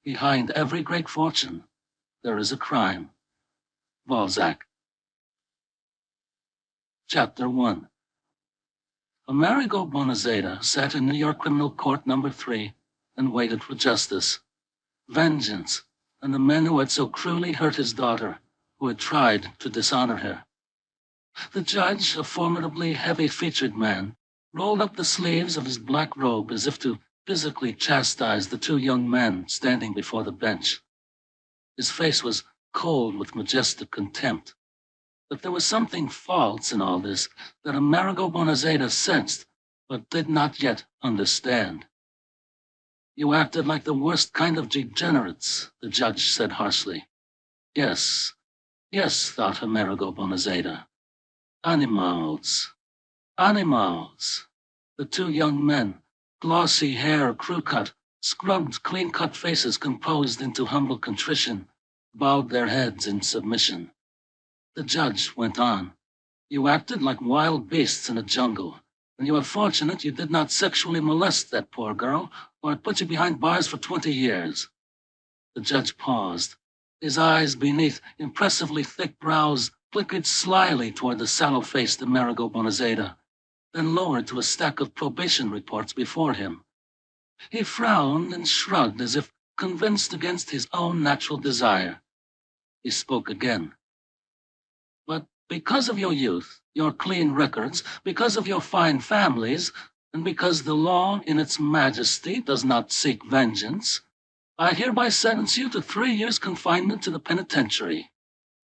Behind every great fortune, there is a crime. Balzac. Chapter 1. Amerigo Bonazeda sat in New York Criminal Court Number 3 and waited for justice, vengeance, and the men who had so cruelly hurt his daughter, who had tried to dishonor her. The judge, a formidably heavy-featured man, rolled up the sleeves of his black robe as if to physically chastise the two young men standing before the bench. His face was cold with majestic contempt. But there was something false in all this that Amerigo Bonazeda sensed, but did not yet understand. "You acted like the worst kind of degenerates," the judge said harshly. Yes, thought Amerigo Bonazeda. Animals. The two young men, glossy hair crew-cut, scrubbed, clean-cut faces composed into humble contrition, bowed their heads in submission. The judge went on. "You acted like wild beasts in a jungle, and you are fortunate you did not sexually molest that poor girl, or I'd put you behind bars for 20 years. The judge paused. His eyes, beneath impressively thick brows, flickered slyly toward the sallow-faced Amerigo Bonazeda, then lowered to a stack of probation reports before him. He frowned and shrugged as if convinced against his own natural desire. He spoke again. "But because of your youth, your clean records, because of your fine families, and because the law in its majesty does not seek vengeance, I hereby sentence you to 3 years' confinement to the penitentiary.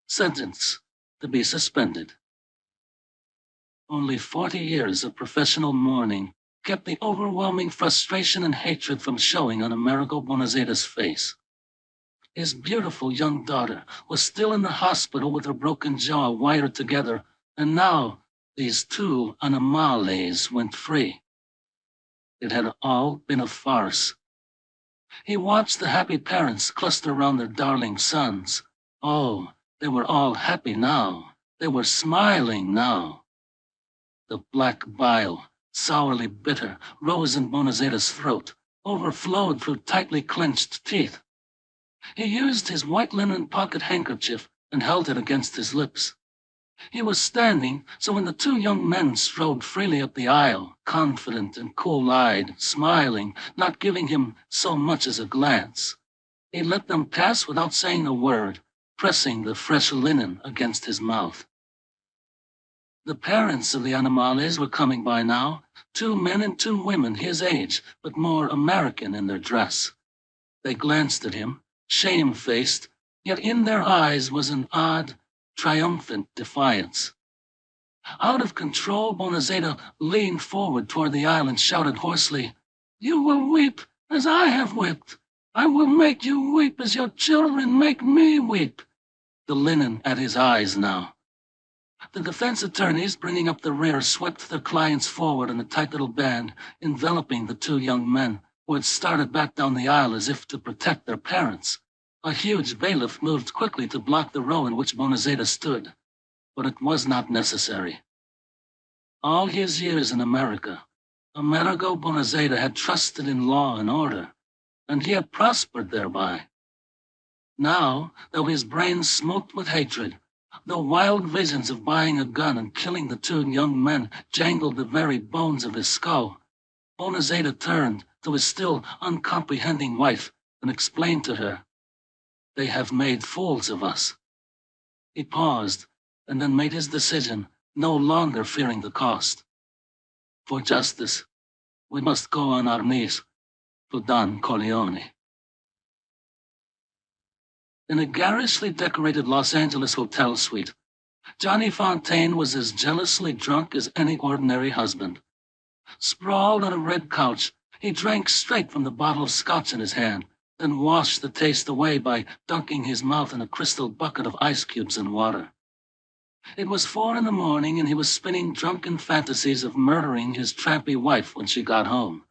Sentence to be suspended." Only 40 years of professional mourning kept the overwhelming frustration and hatred from showing on Amerigo Bonazeda's face. His beautiful young daughter was still in the hospital with her broken jaw wired together, and now these two animales went free. It had all been a farce. He watched the happy parents cluster around their darling sons. Oh, they were all happy now. They were smiling now. The black bile, sourly bitter, rose in Bonazeda's throat, overflowed through tightly clenched teeth. He used his white linen pocket handkerchief and held it against his lips. He was standing, so when the two young men strode freely up the aisle, confident and cool-eyed, smiling, not giving him so much as a glance, he let them pass without saying a word, pressing the fresh linen against his mouth. The parents of the animales were coming by now, 2 men and 2 women his age, but more American in their dress. They glanced at him, shame-faced, yet in their eyes was an odd, triumphant defiance. Out of control, Bonazeda leaned forward toward the aisle and shouted hoarsely, "You will weep as I have wept. I will make you weep as your children make me weep." The linen at his eyes now. The defense attorneys, bringing up the rear, swept their clients forward in a tight little band, enveloping the 2 young men, who had started back down the aisle as if to protect their parents. A huge bailiff moved quickly to block the row in which Bonazeda stood, but it was not necessary. All his years in America, Amerigo Bonazeda had trusted in law and order, and he had prospered thereby. Now, though his brain smoked with hatred, though wild visions of buying a gun and killing the 2 young men jangled the very bones of his skull, Bonazeda turned to his still uncomprehending wife and explained to her, "They have made fools of us." He paused and then made his decision, no longer fearing the cost. "For justice, we must go on our knees to Don Corleone." In a garishly decorated Los Angeles hotel suite, Johnny Fontaine was as jealously drunk as any ordinary husband. Sprawled on a red couch, he drank straight from the bottle of scotch in his hand, then washed the taste away by dunking his mouth in a crystal bucket of ice cubes and water. It was 4 in the morning, and he was spinning drunken fantasies of murdering his trampy wife when she got home.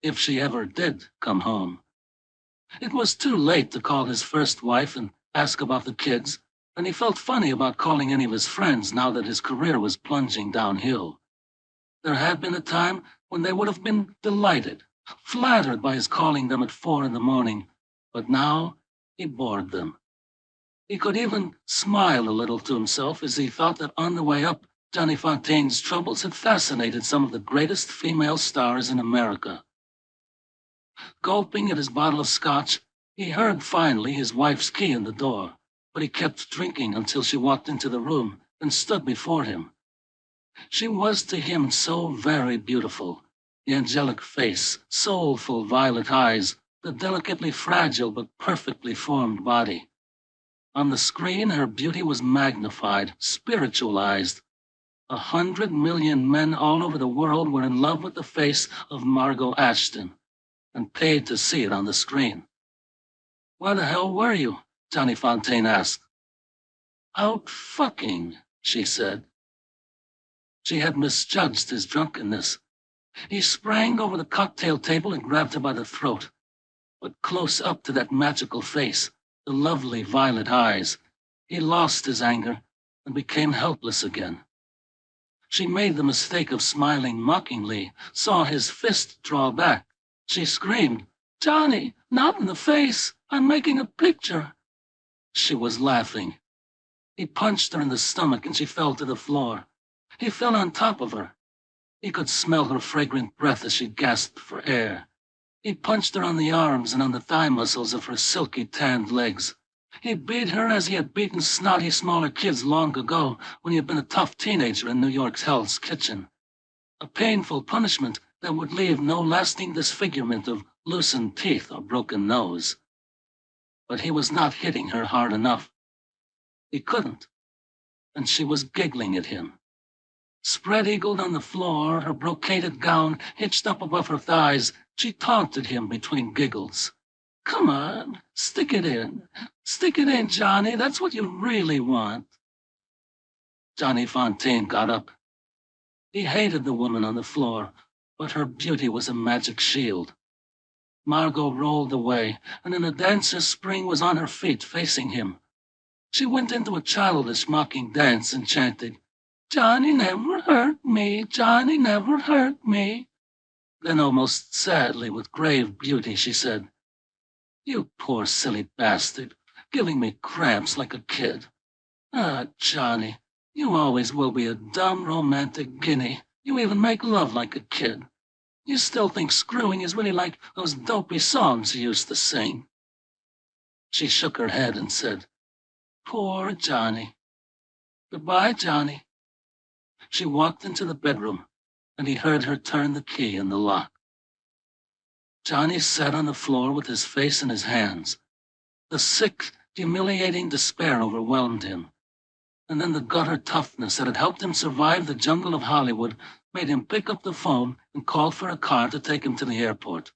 If she ever did come home. It was too late to call his first wife and ask about the kids, and he felt funny about calling any of his friends now that his career was plunging downhill. There had been a time when they would have been delighted, flattered by his calling them at 4 in the morning, But now he bored them. He could even smile a little to himself as he thought that on the way up, Johnny Fontaine's troubles had fascinated some of the greatest female stars in America. Gulping at his bottle of scotch, he heard finally his wife's key in the door, but he kept drinking until she walked into the room and stood before him. She was to him so very beautiful, the angelic face, soulful violet eyes, the delicately fragile but perfectly formed body. On the screen, her beauty was magnified, spiritualized. 100 million men all over the world were in love with the face of Margot Ashton and paid to see it on the screen. "Where the hell were you?" Johnny Fontaine asked. "Out fucking," she said. She had misjudged his drunkenness. He sprang over the cocktail table and grabbed her by the throat. But close up to that magical face, the lovely violet eyes, he lost his anger and became helpless again. She made the mistake of smiling mockingly, saw his fist draw back. She screamed, "Johnny, not in the face! I'm making a picture!" She was laughing. He punched her in the stomach and she fell to the floor. He fell on top of her. He could smell her fragrant breath as she gasped for air. He punched her on the arms and on the thigh muscles of her silky tanned legs. He beat her as he had beaten snotty smaller kids long ago when he had been a tough teenager in New York's Hell's Kitchen. A painful punishment that would leave no lasting disfigurement of loosened teeth or broken nose. But he was not hitting her hard enough. He couldn't, and she was giggling at him. Spread-eagled on the floor, her brocaded gown hitched up above her thighs, she taunted him between giggles. "Come on, stick it in. Stick it in, Johnny. That's what you really want." Johnny Fontaine got up. He hated the woman on the floor, but her beauty was a magic shield. Margot rolled away, and in a dancer's spring was on her feet facing him. She went into a childish mocking dance and chanted, "Johnny never hurt me, Johnny never hurt me." Then almost sadly, with grave beauty, she said, "You poor silly bastard, giving me cramps like a kid. Ah, Johnny, you always will be a dumb romantic guinea. You even make love like a kid. You still think screwing is really like those dopey songs you used to sing." She shook her head and said, "Poor Johnny. Goodbye, Johnny." She walked into the bedroom, and he heard her turn the key in the lock. Johnny sat on the floor with his face in his hands. The sick, humiliating despair overwhelmed him. And then the gutter toughness that had helped him survive the jungle of Hollywood made him pick up the phone and call for a car to take him to the airport.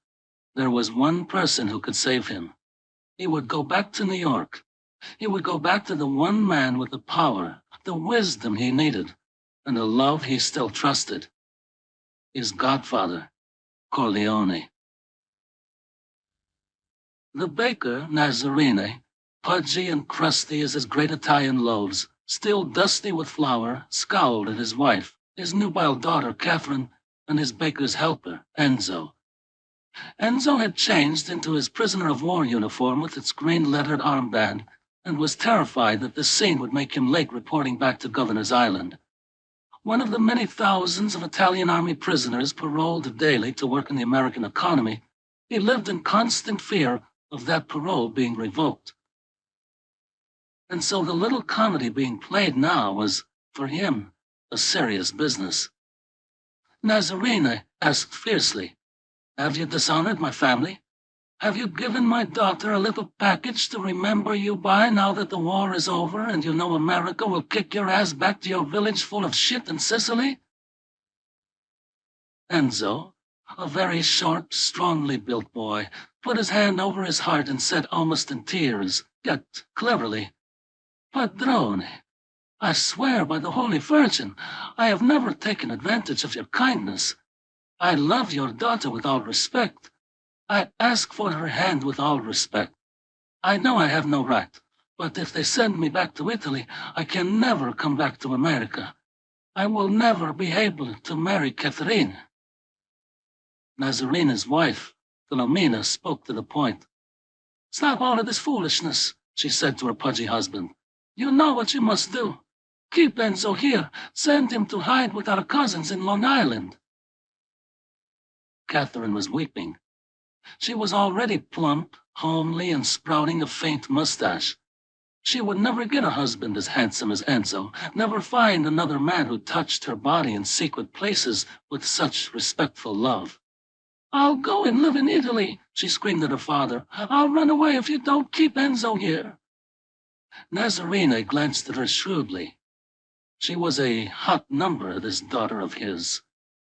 There was one person who could save him. He would go back to New York. He would go back to the one man with the power, the wisdom he needed, and the love he still trusted. His godfather, Corleone. The baker, Nazarene, pudgy and crusty as his great Italian loaves, still dusty with flour, scowled at his wife, his nubile daughter, Catherine, and his baker's helper, Enzo. Enzo had changed into his prisoner-of-war uniform with its green-lettered armband and was terrified that this scene would make him late reporting back to Governor's Island. One of the many thousands of Italian army prisoners paroled daily to work in the American economy, he lived in constant fear of that parole being revoked. And so the little comedy being played now was, for him, a serious business. Nazarene asked fiercely, "Have you dishonored my family? Have you given my daughter a little package to remember you by now that the war is over and you know America will kick your ass back to your village full of shit in Sicily?" Enzo, a very short, strongly built boy, put his hand over his heart and said almost in tears, yet cleverly, "Padrone, I swear by the Holy Virgin, I have never taken advantage of your kindness. I love your daughter with all respect. I ask for her hand with all respect. I know I have no right, but if they send me back to Italy, I can never come back to America. I will never be able to marry Catherine." Nazarene's wife, Philomena, spoke to the point. "Stop all of this foolishness," she said to her pudgy husband. "You know what you must do. Keep Enzo here. Send him to hide with our cousins in Long Island." Catherine was weeping. She was already plump, homely, and sprouting a faint mustache. She would never get a husband as handsome as Enzo, never find another man who touched her body in secret places with such respectful love. "I'll go and live in Italy," she screamed at her father. "I'll run away if you don't keep Enzo here." Nazarene glanced at her shrewdly. She was a hot number, this daughter of his.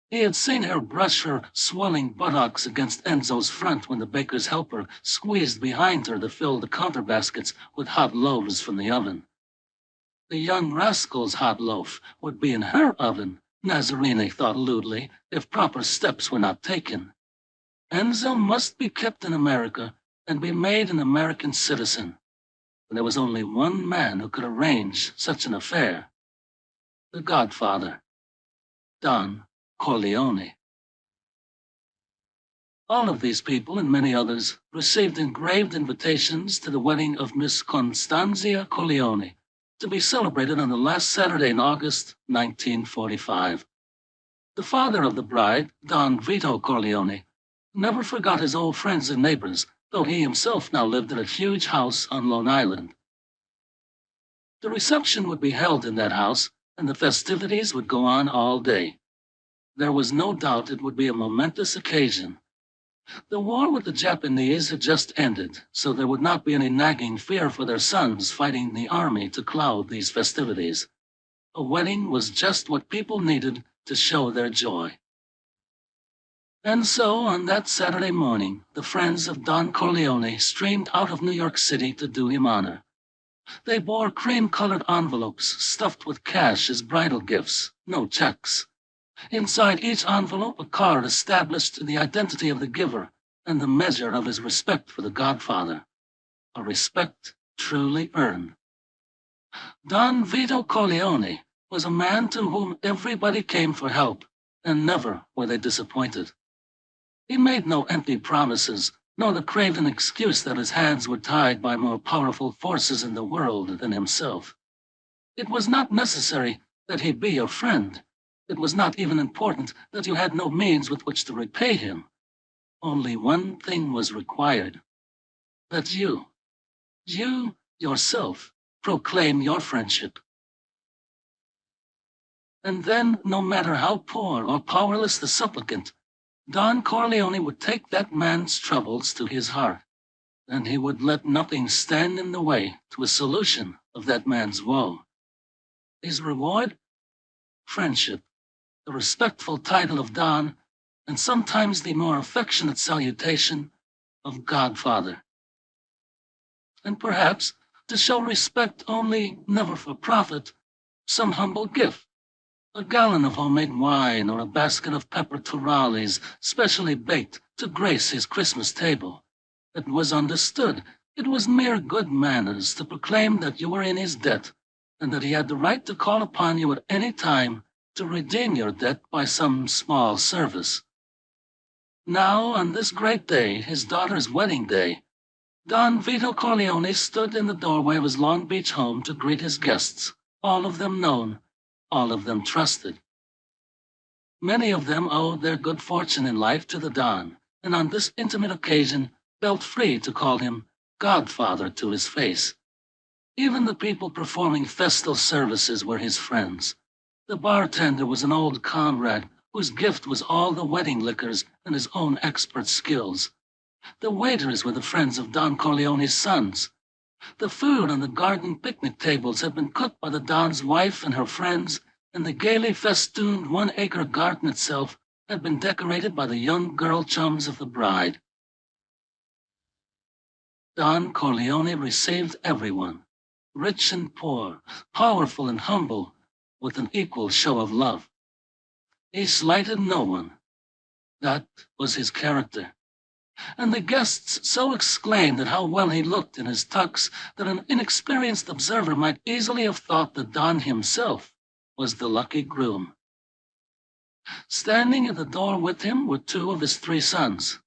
He had seen her brush her swelling buttocks against Enzo's front when the baker's helper squeezed behind her to fill the counter baskets with hot loaves from the oven. The young rascal's hot loaf would be in her oven, Nazarene thought lewdly, if proper steps were not taken. Enzo must be kept in America and be made an American citizen. There was only one man who could arrange such an affair: the Godfather, Don Corleone. All of these people and many others received engraved invitations to the wedding of Miss Constanzia Corleone, to be celebrated on the last Saturday in August 1945. The father of the bride, Don Vito Corleone, never forgot his old friends and neighbors, though he himself now lived in a huge house on Long Island. The reception would be held in that house, and the festivities would go on all day. There was no doubt it would be a momentous occasion. The war with the Japanese had just ended, so there would not be any nagging fear for their sons fighting in the army to cloud these festivities. A wedding was just what people needed to show their joy. And so, on that Saturday morning, the friends of Don Corleone streamed out of New York City to do him honor. They bore cream-colored envelopes stuffed with cash as bridal gifts, no checks. Inside each envelope, a card established the identity of the giver and the measure of his respect for the Godfather, a respect truly earned. Don Vito Corleone was a man to whom everybody came for help, and never were they disappointed. He made no empty promises, nor the craven excuse that his hands were tied by more powerful forces in the world than himself. It was not necessary that he be your friend. It was not even important that you had no means with which to repay him. Only one thing was required: that you yourself, proclaim your friendship. And then, no matter how poor or powerless the supplicant, Don Corleone would take that man's troubles to his heart, and he would let nothing stand in the way to a solution of that man's woe. His reward? Friendship, the respectful title of Don, and sometimes the more affectionate salutation of Godfather. And perhaps, to show respect only, never for profit, some humble gift: a gallon of homemade wine or a basket of pepper tamales specially baked to grace his Christmas table. It was understood it was mere good manners to proclaim that you were in his debt, and that he had the right to call upon you at any time to redeem your debt by some small service. Now, on this great day, his daughter's wedding day, Don Vito Corleone stood in the doorway of his Long Beach home to greet his guests, all of them known, all of them trusted. Many of them owed their good fortune in life to the Don, and on this intimate occasion felt free to call him Godfather to his face. Even the people performing festal services were his friends. The bartender was an old comrade whose gift was all the wedding liquors and his own expert skills. The waiters were the friends of Don Corleone's sons. The food on the garden picnic tables had been cooked by the Don's wife and her friends, and the gaily festooned one-acre garden itself had been decorated by the young girl chums of the bride. Don Corleone received everyone, rich and poor, powerful and humble, with an equal show of love. He slighted no one. That was his character. And the guests so exclaimed at how well he looked in his tux that an inexperienced observer might easily have thought that Don himself was the lucky groom. Standing at the door with him were two of his three sons.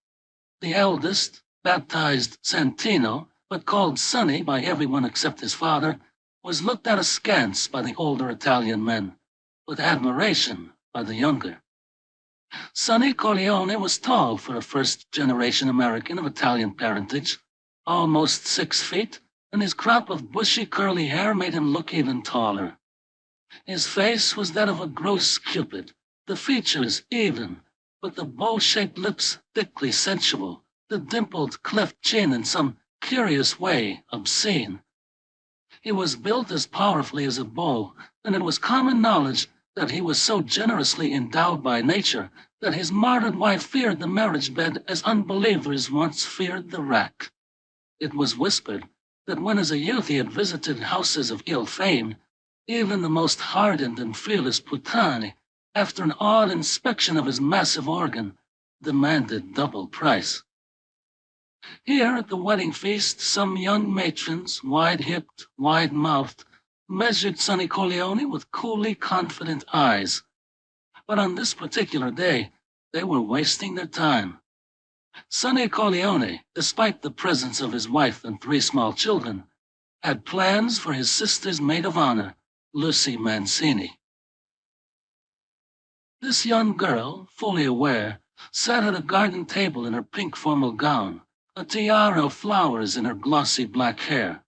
The eldest, baptized Santino, but called Sonny by everyone except his father, was looked at askance by the older Italian men, with admiration by the younger. Sonny Corleone was tall for a first-generation American of Italian parentage, almost 6 feet, and his crop of bushy curly hair made him look even taller. His face was that of a gross Cupid, the features even, but the bow-shaped lips thickly sensual, the dimpled cleft chin in some curious way obscene. He was built as powerfully as a bull, and it was common knowledge that he was so generously endowed by nature that his martyred wife feared the marriage bed as unbelievers once feared the rack. It was whispered that when as a youth he had visited houses of ill fame, even the most hardened and fearless puttane, after an awed inspection of his massive organ, demanded double price. Here at the wedding feast, some young matrons, wide-hipped, wide-mouthed, measured Sonny Corleone with coolly confident eyes. But on this particular day, they were wasting their time. Sonny Corleone, despite the presence of his wife and 3 small children, had plans for his sister's maid of honor, Lucy Mancini. This young girl, fully aware, sat at a garden table in her pink formal gown, a tiara of flowers in her glossy black hair.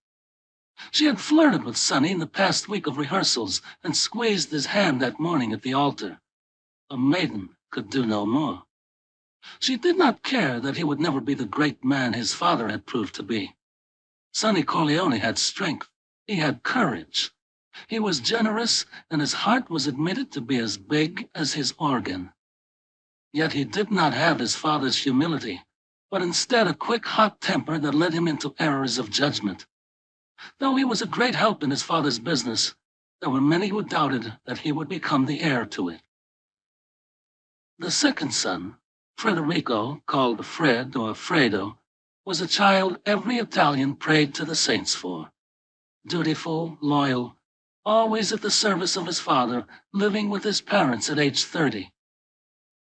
She had flirted with Sonny in the past week of rehearsals and squeezed his hand that morning at the altar. A maiden could do no more. She did not care that he would never be the great man his father had proved to be. Sonny Corleone had strength. He had courage. He was generous, and his heart was admitted to be as big as his organ. Yet he did not have his father's humility, but instead a quick, hot temper that led him into errors of judgment. Though he was a great help in his father's business, there were many who doubted that he would become the heir to it. The second son, Federico, called Fred or Fredo, was a child every Italian prayed to the saints for. Dutiful, loyal, always at the service of his father, living with his parents at age 30.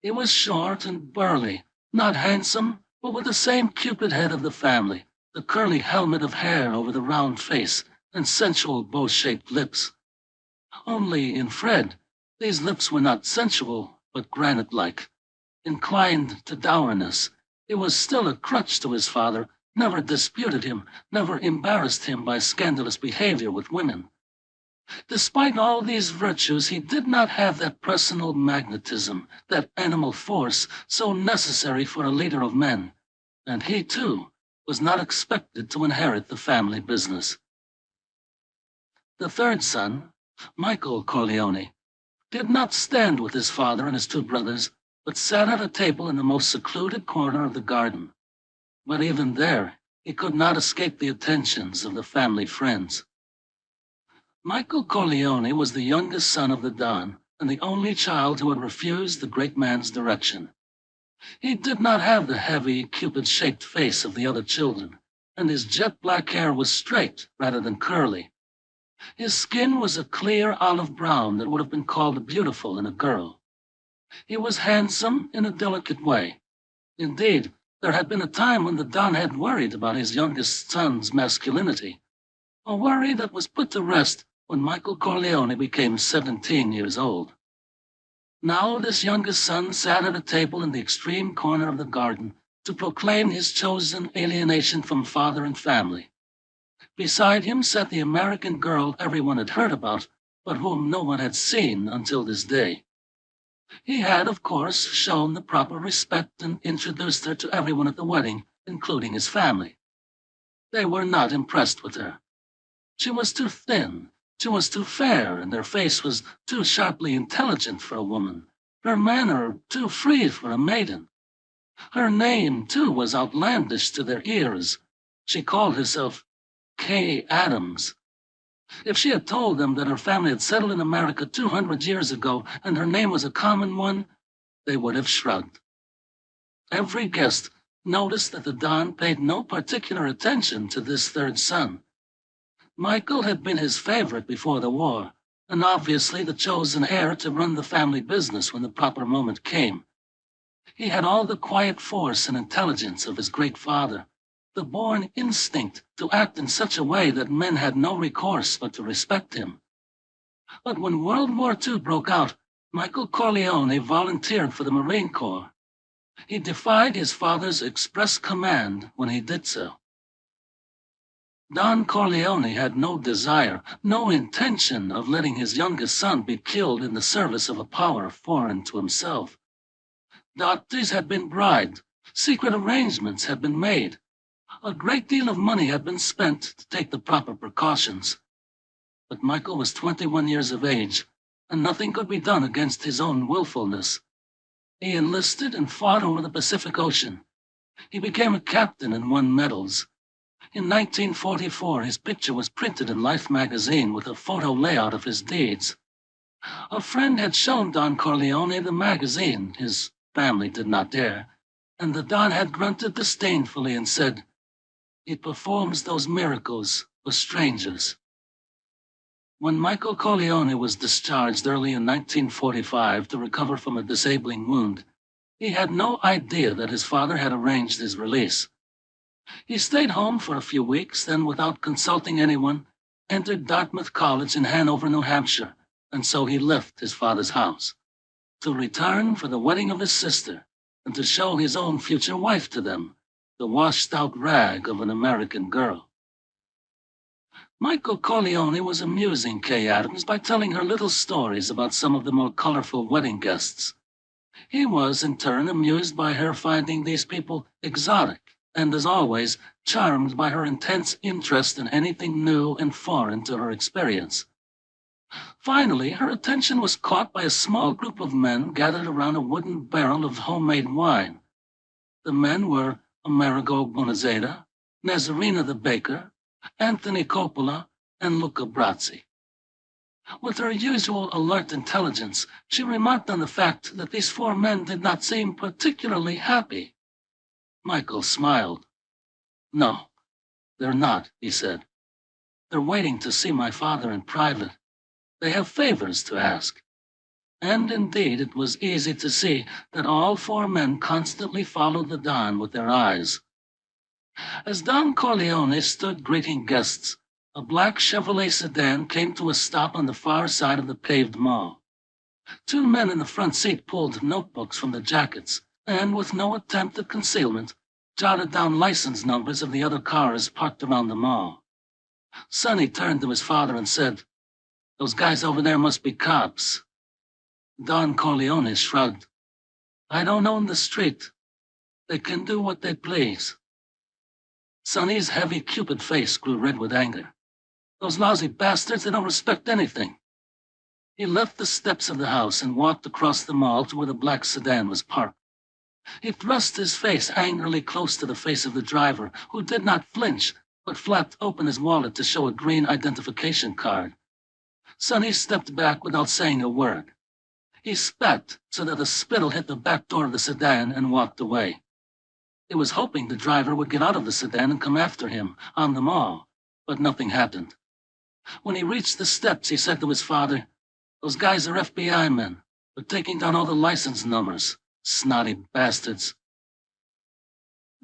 He was short and burly, not handsome, but with the same Cupid head of the family, the curly helmet of hair over the round face, and sensual bow-shaped lips. Only in Fred, these lips were not sensual, but granite-like. Inclined to dourness, he was still a crutch to his father, never disputed him, never embarrassed him by scandalous behavior with women. Despite all these virtues, he did not have that personal magnetism, that animal force so necessary for a leader of men, and he, too, was not expected to inherit the family business. The third son, Michael Corleone, did not stand with his father and his 2 brothers, but sat at a table in the most secluded corner of the garden. But even there, he could not escape the attentions of the family friends. Michael Corleone was the youngest son of the Don, and the only child who had refused the great man's direction. He did not have the heavy, Cupid-shaped face of the other children, and his jet-black hair was straight rather than curly. His skin was a clear olive brown that would have been called beautiful in a girl. He was handsome in a delicate way. Indeed, there had been a time when the Don had worried about his youngest son's masculinity, a worry that was put to rest when Michael Corleone became 17 years old. Now this youngest son sat at a table in the extreme corner of the garden to proclaim his chosen alienation from father and family. Beside him sat the American girl everyone had heard about, but whom no one had seen until this day. He had, of course, shown the proper respect and introduced her to everyone at the wedding, including his family. They were not impressed with her. She was too thin. She was too fair, and her face was too sharply intelligent for a woman, her manner too free for a maiden. Her name, too, was outlandish to their ears. She called herself Kay Adams. If she had told them that her family had settled in America 200 years ago and her name was a common one, they would have shrugged. Every guest noticed that the Don paid no particular attention to this third son. Michael had been his favorite before the war, and obviously the chosen heir to run the family business when the proper moment came. He had all the quiet force and intelligence of his great father, the born instinct to act in such a way that men had no recourse but to respect him. But when World War II broke out, Michael Corleone volunteered for the Marine Corps. He defied his father's express command when he did so. Don Corleone had no desire, no intention of letting his youngest son be killed in the service of a power foreign to himself. Doctors had been bribed, secret arrangements had been made. A great deal of money had been spent to take the proper precautions. But Michael was 21 years of age, and nothing could be done against his own willfulness. He enlisted and fought over the Pacific Ocean. He became a captain and won medals. In 1944, his picture was printed in Life magazine with a photo layout of his deeds. A friend had shown Don Corleone the magazine. His family did not dare, and the Don had grunted disdainfully and said, "He performs those miracles for strangers." When Michael Corleone was discharged early in 1945 to recover from a disabling wound, he had no idea that his father had arranged his release. He stayed home for a few weeks, then, without consulting anyone, entered Dartmouth College in Hanover, New Hampshire, and so he left his father's house, to return for the wedding of his sister, and to show his own future wife to them, the washed-out rag of an American girl. Michael Corleone was amusing Kay Adams by telling her little stories about some of the more colorful wedding guests. He was, in turn, amused by her finding these people exotic, and, as always, charmed by her intense interest in anything new and foreign to her experience. Finally, her attention was caught by a small group of men gathered around a wooden barrel of homemade wine. The men were Amerigo Bonazeda, Nazarena the baker, Anthony Coppola, and Luca Brazzi. With her usual alert intelligence, she remarked on the fact that these four men did not seem particularly happy. Michael smiled. "No, they're not," he said. "They're waiting to see my father in private. They have favors to ask." And indeed, it was easy to see that all four men constantly followed the Don with their eyes. As Don Corleone stood greeting guests, a black Chevrolet sedan came to a stop on the far side of the paved mall. Two men in the front seat pulled notebooks from the jackets and, with no attempt at concealment, jotted down license numbers of the other cars parked around the mall. Sonny turned to his father and said, "Those guys over there must be cops." Don Corleone shrugged. "I don't own the street. They can do what they please." Sonny's heavy Cupid face grew red with anger. "Those lousy bastards, they don't respect anything." He left the steps of the house and walked across the mall to where the black sedan was parked. He thrust his face angrily close to the face of the driver, who did not flinch, but flapped open his wallet to show a green identification card. Sonny stepped back without saying a word. He spat so that the spittle hit the back door of the sedan and walked away. He was hoping the driver would get out of the sedan and come after him on the mall, but nothing happened. When he reached the steps, he said to his father, "Those guys are FBI men. They're taking down all the license numbers. Snotty bastards."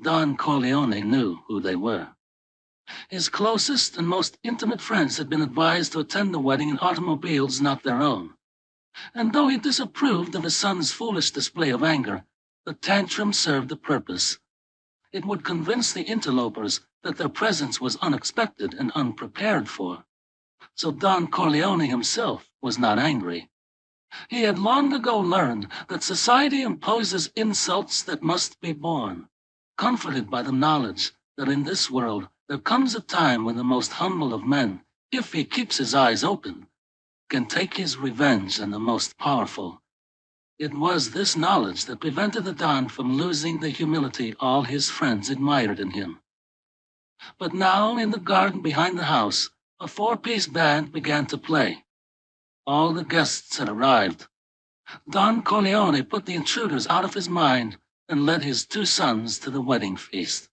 Don Corleone knew who they were. His closest and most intimate friends had been advised to attend the wedding in automobiles not their own. And though he disapproved of his son's foolish display of anger, the tantrum served a purpose. It would convince the interlopers that their presence was unexpected and unprepared for. So Don Corleone himself was not angry. He had long ago learned that society imposes insults that must be borne, comforted by the knowledge that in this world there comes a time when the most humble of men, if he keeps his eyes open, can take his revenge on the most powerful. It was this knowledge that prevented the Don from losing the humility all his friends admired in him. But now, in the garden behind the house, a four-piece band began to play. All the guests had arrived. Don Corleone put the intruders out of his mind and led his two sons to the wedding feast.